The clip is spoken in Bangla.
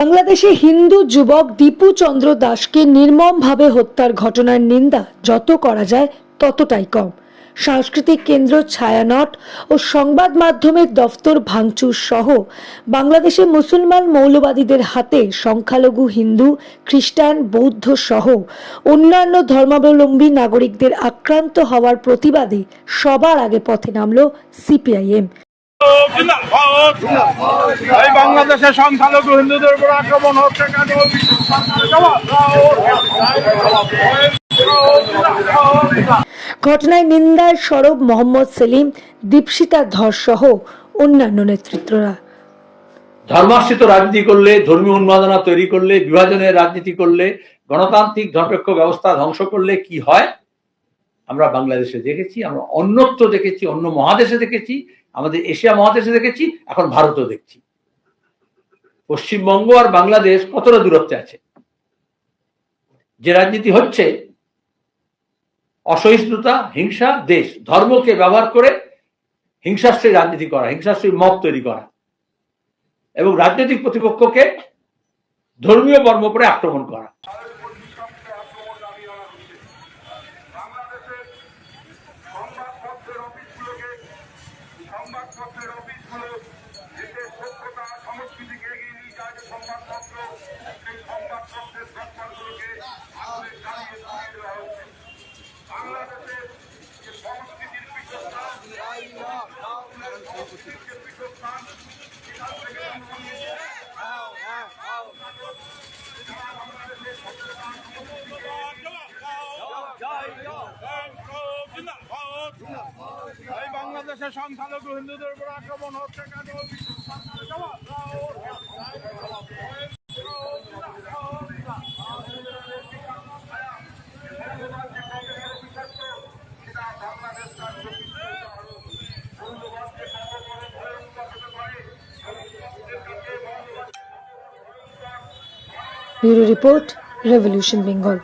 বাংলাদেশে হিন্দু যুবক দীপু চন্দ্র দাসকে নির্মমভাবে হত্যার ঘটনার নিন্দা যত করা যায় ততটাই কম। সাংস্কৃতিক কেন্দ্র, ছায়ানট ও সংবাদ মাধ্যমের দফতর ভাঙচুর সহ বাংলাদেশে মুসলমান মৌলবাদীদের হাতে সংখ্যালঘু হিন্দু, খ্রিস্টান, বৌদ্ধ সহ অন্যান্য ধর্মাবলম্বী নাগরিকদের আক্রান্ত হওয়ার প্রতিবাদে সবার আগে পথে নামল সিপিআইএম। বাংলাদেশের সংখ্যালঘু হিন্দুদের উপর আক্রমণ হচ্ছে কেন? ঘটনায় নিন্দার সরব মোহাম্মদ সেলিম, দীপশিতা ধর সহ অন্যান্য নেতৃত্বরা। ধর্মাশ্রিত রাজনীতি করলে, ধর্মীয় উন্মাদনা তৈরি করলে, বিভাজনের রাজনীতি করলে, গণতান্ত্রিক ধর্মনিরপেক্ষ ব্যবস্থা ধ্বংস করলে কি হয় আমরা বাংলাদেশে দেখেছি, আমরা অন্যত্র দেখেছি, অন্য মহাদেশে দেখেছি, আমাদের এশিয়া মহাদেশে দেখেছি, এখন ভারতও দেখছি। পশ্চিমবঙ্গ আর বাংলাদেশ কতটা দূরত্বে আছে। যে রাজনীতি হচ্ছে অসহিষ্ণুতা, হিংসা, দেশ ধর্মকে ব্যবহার করে হিংসাশ্রয়ী রাজনীতি করা, হিংসাশ্রয়ী মত তৈরি করা এবং রাজনৈতিক প্রতিপক্ষকে ধর্মীয় বর্ম পরে আক্রমণ করা। বাংলাদেশের সংখ্যালঘু হিন্দুদের উপর আক্রমণ হচ্ছে কেন? Bureau report, revolution Bengal.